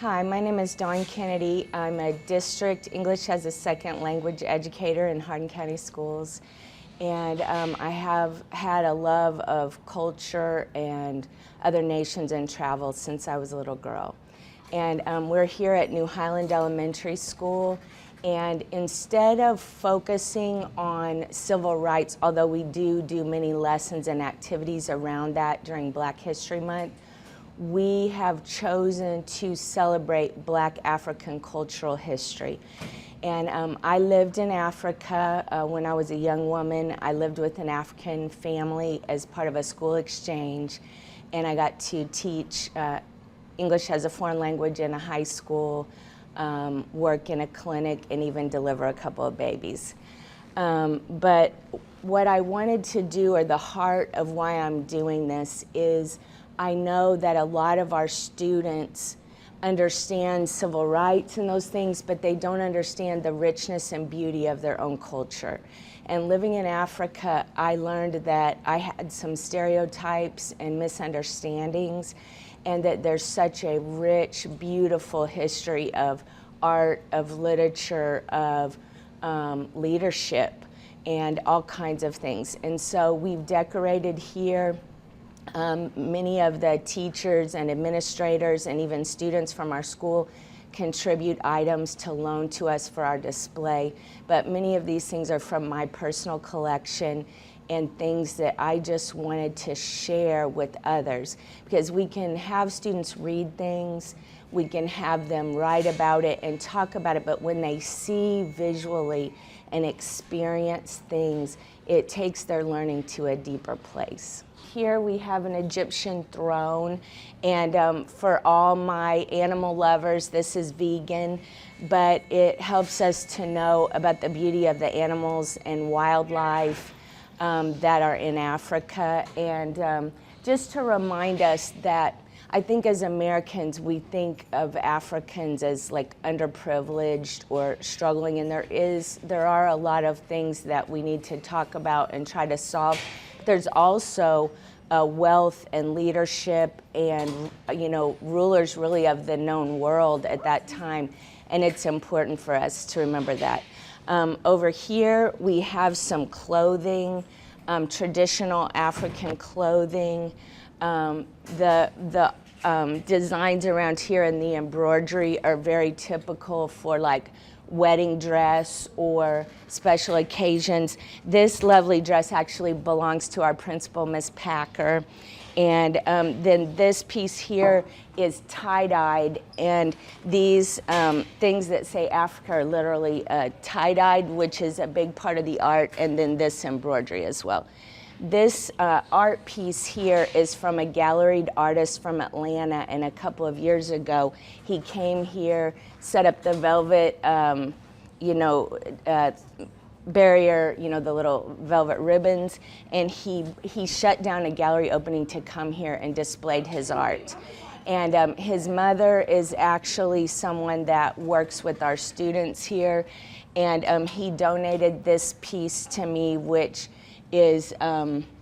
Hi, my name is Dawn Kennedy. I'm a district English as a second language educator in Hardin County Schools. And I have had a love of culture and other nations and travel since I was a little girl. And we're here at New Highland Elementary School. And instead of focusing on civil rights, although we do many lessons and activities around that during Black History Month, we have chosen to celebrate Black African cultural history. And I lived in Africa when I was a young woman. I lived with an African family as part of a school exchange, and I got to teach English as a foreign language in a high school, work in a clinic, and even deliver a couple of babies. But what I wanted to do, or the heart of why I'm doing this, is I know that a lot of our students understand civil rights and those things, but they don't understand the richness and beauty of their own culture. And living in Africa, I learned that I had some stereotypes and misunderstandings, and that there's such a rich, beautiful history of art, of literature, of leadership, and all kinds of things. And so we've decorated here. Many of the teachers and administrators and even students from our school contribute items to loan to us for our display. But many of these things are from my personal collection and things that I just wanted to share with others. Because we can have students read things, we can have them write about it and talk about it, but when they see visually and experience things, it takes their learning to a deeper place. Here we have an Egyptian throne, and for all my animal lovers, this is vegan, but it helps us to know about the beauty of the animals and wildlife that are in Africa, and just to remind us that I think as Americans, we think of Africans as like underprivileged or struggling, and there are a lot of things that we need to talk about and try to solve. There's also wealth and leadership and rulers really of the known world at that time, and it's important for us to remember that. Over here we have some clothing, traditional African clothing. The designs around here and the embroidery are very typical for like wedding dress or special occasions. This lovely dress actually belongs to our principal, Miss Packer. And then this piece here is tie-dyed, and these things that say Africa are literally tie-dyed, which is a big part of the art, and then this embroidery as well. This art piece here is from a galleried artist from Atlanta, and a couple of years ago he came here, set up the velvet barrier, the little velvet ribbons, and he shut down a gallery opening to come here and displayed his art. And his mother is actually someone that works with our students here, and he donated this piece to me, which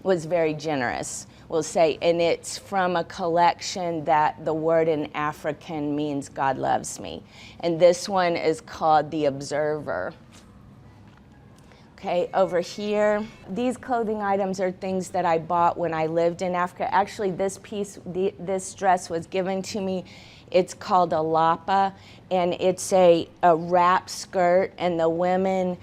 was very generous, we'll say, and it's from a collection that the word in African means God loves me. And this one is called The Observer. Okay, over here, these clothing items are things that I bought when I lived in Africa. Actually, this piece, this dress was given to me. It's called a lapa, and it's a wrap skirt, and the women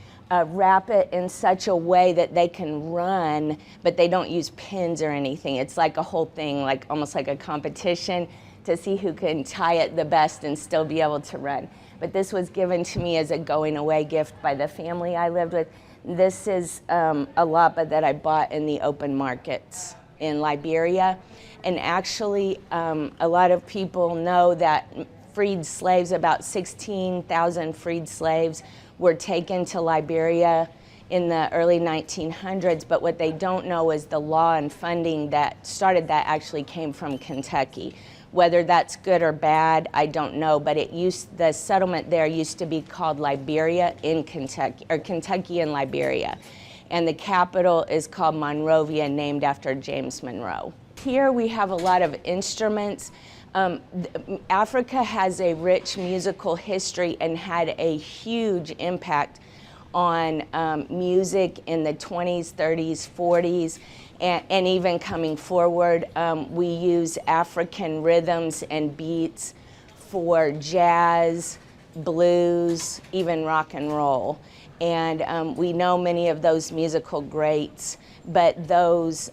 wrap it in such a way that they can run, but they don't use pins or anything. It's like a whole thing, like almost like a competition to see who can tie it the best and still be able to run. But this was given to me as a going away gift by the family I lived with. This is a lapa that I bought in the open markets in Liberia. And actually, a lot of people know that freed slaves, about 16,000 freed slaves, were taken to Liberia in the early 1900s, but what they don't know is the law and funding that started that actually came from Kentucky. Whether that's good or bad, I don't know, but the settlement there used to be called Liberia in Kentucky, or Kentucky and Liberia. And the capital is called Monrovia, named after James Monroe. Here we have a lot of instruments. Africa has a rich musical history and had a huge impact on music in the 20s, 30s, 40s, and even coming forward. We use African rhythms and beats for jazz, blues, even rock and roll. And we know many of those musical greats, but those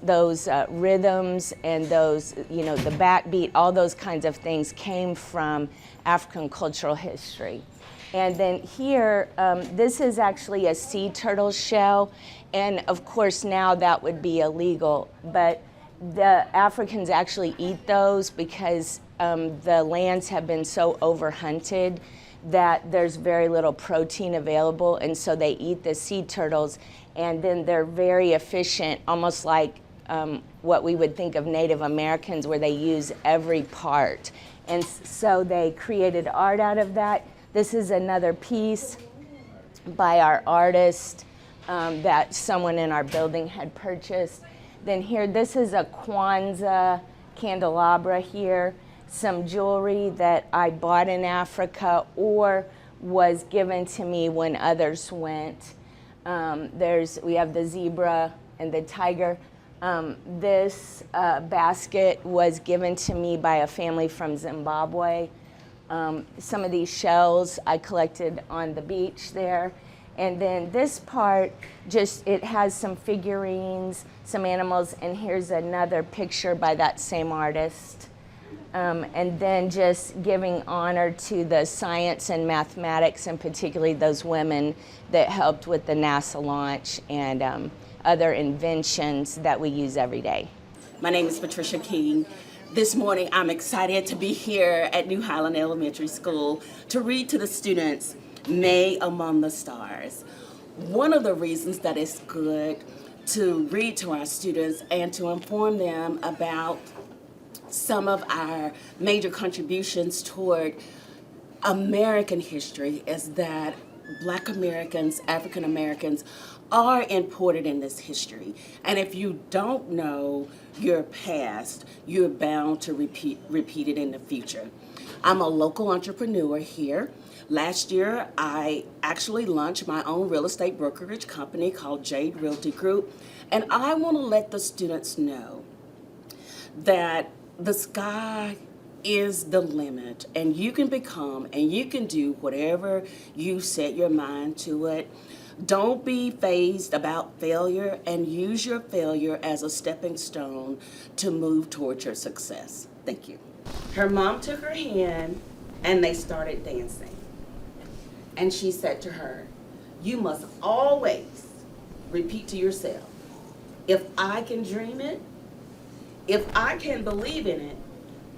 rhythms and those, the backbeat, all those kinds of things came from African cultural history. And then here, this is actually a sea turtle shell, and of course now that would be illegal, but the Africans actually eat those because the lands have been so overhunted that there's very little protein available, and so they eat the sea turtles, and then they're very efficient, almost like what we would think of Native Americans, where they use every part. And so they created art out of that. This is another piece by our artist that someone in our building had purchased. Then here, this is a Kwanzaa candelabra here. Some jewelry that I bought in Africa or was given to me when others went. We have the zebra and the tiger. This basket was given to me by a family from Zimbabwe. Some of these shells I collected on the beach there. And then this part, it has some figurines, some animals, and here's another picture by that same artist. And then just giving honor to the science and mathematics, and particularly those women that helped with the NASA launch and other inventions that we use every day. My name is Patricia King. This morning I'm excited to be here at New Highland Elementary School to read to the students May Among the Stars. One of the reasons that it's good to read to our students and to inform them about some of our major contributions toward American history is that Black Americans, African Americans are important in this history. And if you don't know your past, you're bound to repeat it in the future. I'm a local entrepreneur here. Last year, I actually launched my own real estate brokerage company called Jade Realty Group. And I want to let the students know that the sky is the limit, and you can become and you can do whatever you set your mind to it. Don't be fazed about failure, and use your failure as a stepping stone to move towards your success. Thank you. Her mom took her hand and they started dancing. And she said to her, "You must always repeat to yourself, if I can dream it, if I can believe in it,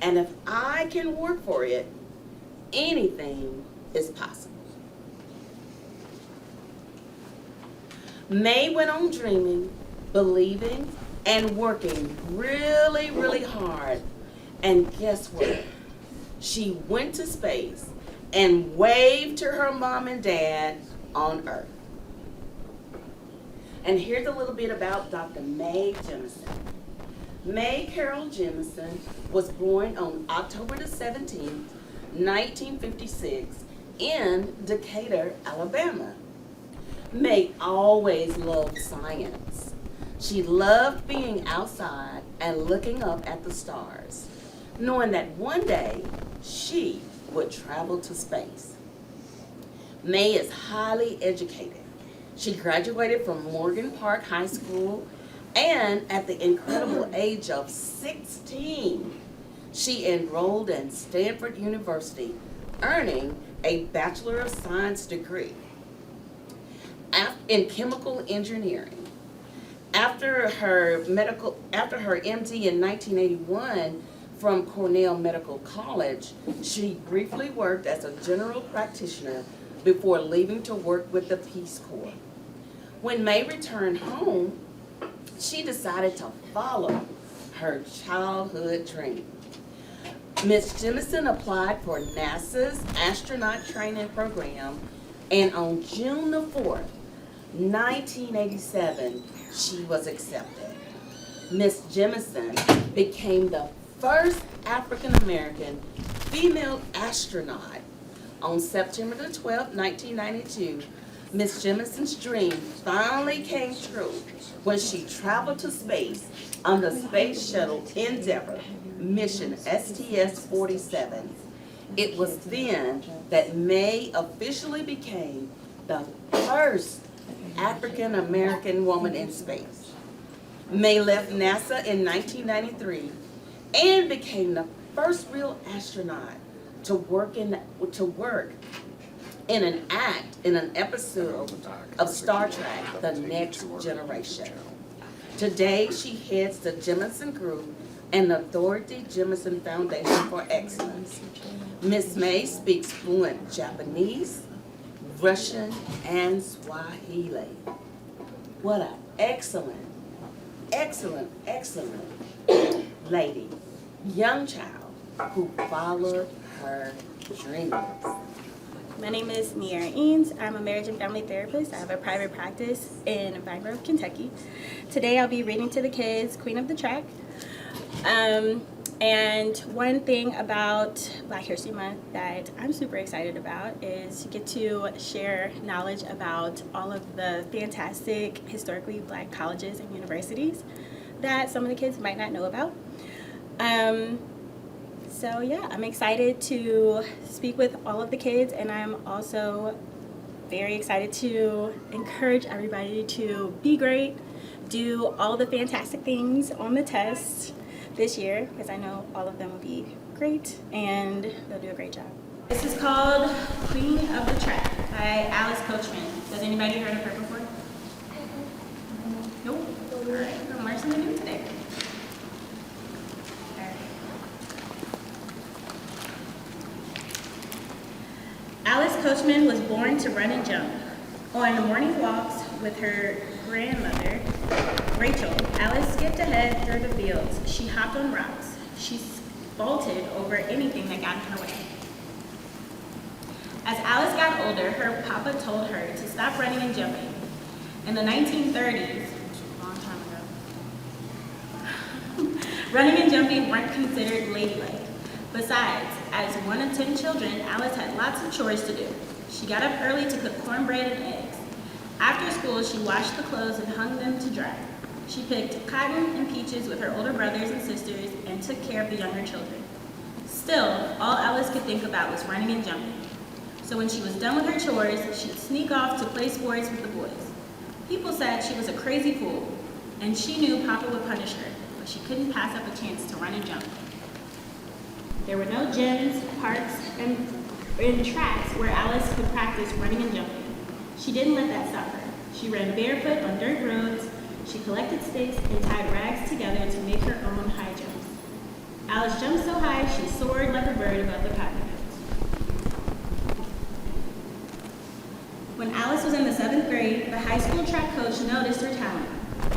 and if I can work for it, anything is possible." May went on dreaming, believing, and working really, really hard. And guess what? She went to space and waved to her mom and dad on Earth. And here's a little bit about Dr. Mae Jemison. Mae Carol Jemison was born on October the 17th, 1956 in Decatur, Alabama. Mae always loved science. She loved being outside and looking up at the stars, knowing that one day she would travel to space. Mae is highly educated. She graduated from Morgan Park High School, and at the incredible age of 16, she enrolled in Stanford University, earning a Bachelor of Science degree in chemical engineering. After her MD in 1981 from Cornell Medical College, she briefly worked as a general practitioner before leaving to work with the Peace Corps. When Mae returned home, she decided to follow her childhood dream. Ms. Jemison applied for NASA's astronaut training program, and on June the 4th, 1987, she was accepted. Ms. Jemison became the first African-American female astronaut. On September the 12th, 1992, Miss Jemison's dream finally came true when she traveled to space on the Space Shuttle Endeavour mission STS-47. It was then that May officially became the first African-American woman in space. May left NASA in 1993 and became the first real astronaut to work in an episode of Star Trek, The Next Generation. Today, she heads the Jemison Group and the Dorothy Jemison Foundation for Excellence. Ms. May speaks fluent Japanese, Russian, and Swahili. What an excellent, excellent, excellent lady, young child who followed her dreams. My name is Niera Eanes. I'm a marriage and family therapist. I have a private practice in Vine Grove, Kentucky. Today I'll be reading to the kids Queen of the Track. And one thing about Black History Month that I'm super excited about is to get to share knowledge about all of the fantastic historically Black colleges and universities that some of the kids might not know about. So yeah, I'm excited to speak with all of the kids, and I'm also very excited to encourage everybody to be great, do all the fantastic things on the test this year, because I know all of them will be great and they'll do a great job. This is called Queen of the Track by Alice Coachman. Has anybody heard of her before? Nope. All right, we're gonna learn something new today. Alice Coachman was born to run and jump. On morning walks with her grandmother, Rachel, Alice skipped ahead through the fields. She hopped on rocks. She vaulted over anything that got in her way. As Alice got older, her papa told her to stop running and jumping. In the 1930s, a long time ago, running and jumping weren't considered ladylike. Besides, as one of 10 children, Alice had lots of chores to do. She got up early to cook cornbread and eggs. After school, she washed the clothes and hung them to dry. She picked cotton and peaches with her older brothers and sisters and took care of the younger children. Still, all Alice could think about was running and jumping. So when she was done with her chores, she'd sneak off to play sports with the boys. People said she was a crazy fool, and she knew Papa would punish her, but she couldn't pass up a chance to run and jump. There were no gyms, parks, and tracks where Alice could practice running and jumping. She didn't let that stop her. She ran barefoot on dirt roads. She collected sticks and tied rags together to make her own high jumps. Alice jumped so high she soared like a bird above the cotton fields. When Alice was in the 7th grade, the high school track coach noticed her talent.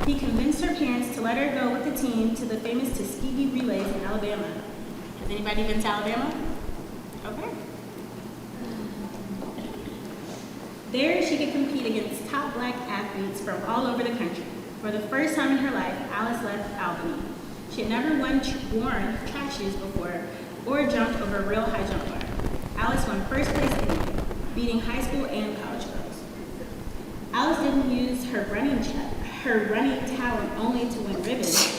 He convinced her parents to let her go with the team to the famous Tuskegee relays in Alabama. Has anybody been to Alabama? Okay. There, she could compete against top Black athletes from all over the country. For the first time in her life, Alice left Albany. She had never worn track shoes before or jumped over a real high jump bar. Alice won first place anyway, beating high school and college girls. Alice didn't use her running talent only to win ribbons.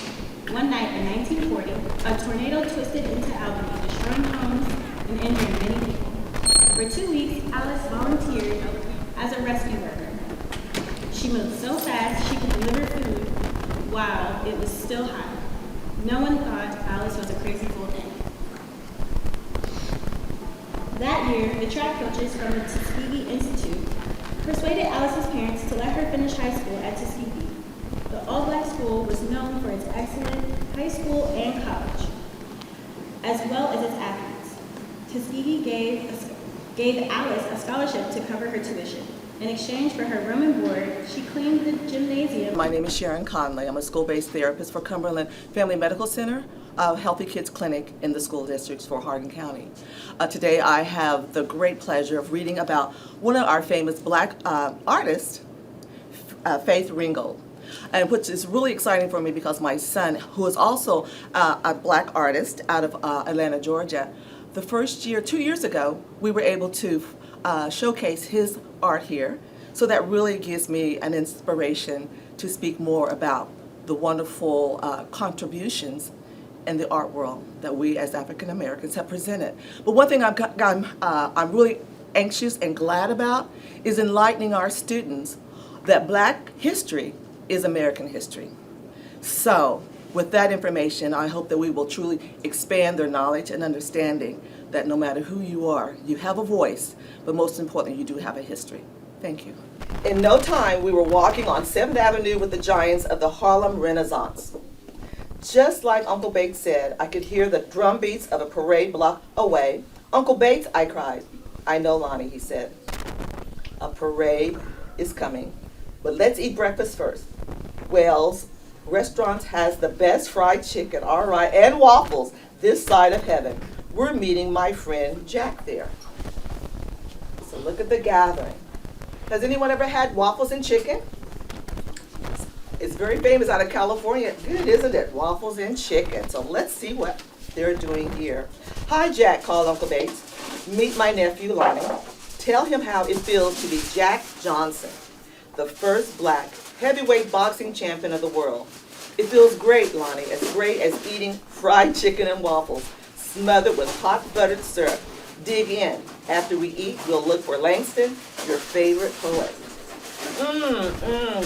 One night in 1940, a tornado twisted into Albany, destroying homes and injuring many people. For 2 weeks, Alice volunteered as a rescue worker. She moved so fast she could deliver food while it was still hot. No one thought Alice was a crazy fool then. That year, the track coaches from the Tuskegee Institute persuaded Alice's parents to let her finish high school at Tuskegee. The all-Black school was known for its excellent high school and college, as well as its athletes. Tuskegee gave Alice a scholarship to cover her tuition. In exchange for her room and board, she cleaned the gymnasium. My name is Sharon Conley. I'm a school-based therapist for Cumberland Family Medical Center, a Healthy Kids Clinic in the school districts for Hardin County. Today I have the great pleasure of reading about one of our famous Black artists, Faith Ringgold. and which is really exciting for me because my son, who is also a black artist out of Atlanta, Georgia, the first year, 2 years ago, we were able to showcase his art here. So that really gives me an inspiration to speak more about the wonderful contributions in the art world that we as African Americans have presented. But one thing I'm really anxious and glad about is enlightening our students that Black history is American history. So with that information, I hope that we will truly expand their knowledge and understanding that no matter who you are, you have a voice, but most importantly, you do have a history. Thank you. In no time, we were walking on 7th Avenue with the giants of the Harlem Renaissance. Just like Uncle Bates said, I could hear the drum beats of a parade block away. Uncle Bates, I cried. I know, Lonnie, he said. A parade is coming, but let's eat breakfast first. Wells Restaurants has the best fried chicken, all right, and waffles this side of heaven. We're meeting my friend Jack there. So look at the gathering. Has anyone ever had waffles and chicken? It's very famous out of California. Good, isn't it? Waffles and chicken. So let's see what they're doing here. Hi, Jack, called Uncle Bates. Meet my nephew, Lonnie. Tell him how it feels to be Jack Johnson, the first Black heavyweight boxing champion of the world. It feels great, Lonnie, as great as eating fried chicken and waffles, smothered with hot buttered syrup. Dig in. After we eat, we'll look for Langston, your favorite poet.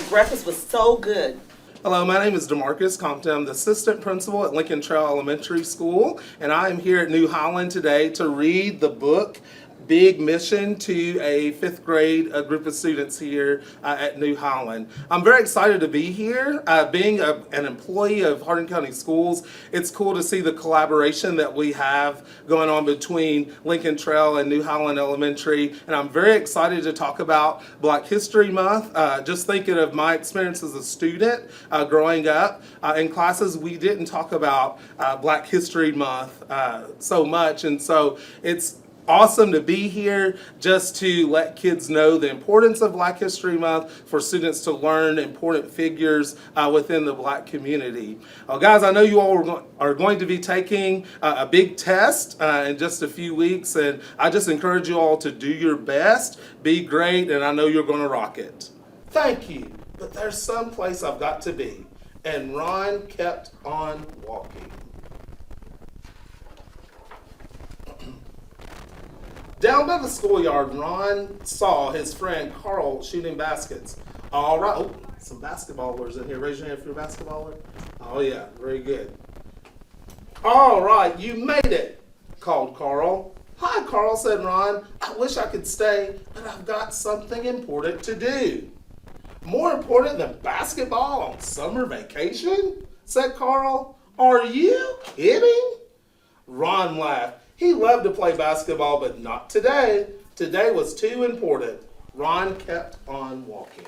Breakfast was so good. Hello, my name is DeMarcus Compton. I'm the assistant principal at Lincoln Trail Elementary School, and I am here at New Highland today to read the book Big Mission to a 5th grade group of students here at New Highland. I'm very excited to be here. Being an employee of Hardin County Schools, it's cool to see the collaboration that we have going on between Lincoln Trail and New Highland Elementary, and I'm very excited to talk about Black History Month. Just thinking of my experience as a student growing up in classes, we didn't talk about Black History Month so much, and so it's awesome to be here just to let kids know the importance of Black History Month, for students to learn important figures within the Black community. Guys, I know you all are going to be taking a big test in just a few weeks, and I just encourage you all to do your best, be great, and I know you're going to rock it. Thank you, but there's some place I've got to be, and Ron kept on walking. Down by the schoolyard, Ron saw his friend Carl shooting baskets. All right, oh, some basketballers in here. Raise your hand if you're a basketballer. Oh yeah, very good. All right, you made it, called Carl. Hi, Carl, said Ron. I wish I could stay, but I've got something important to do. More important than basketball on summer vacation? Said Carl. Are you kidding? Ron laughed. He loved to play basketball, but not today. Today was too important. Ron kept on walking.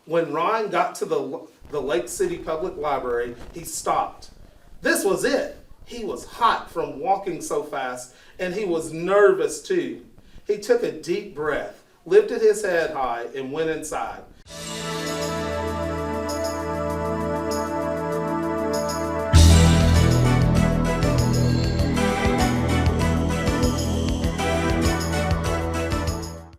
When Ron got to the Lake City Public Library, he stopped. This was it. He was hot from walking so fast, and he was nervous too. He took a deep breath, lifted his head high, and went inside.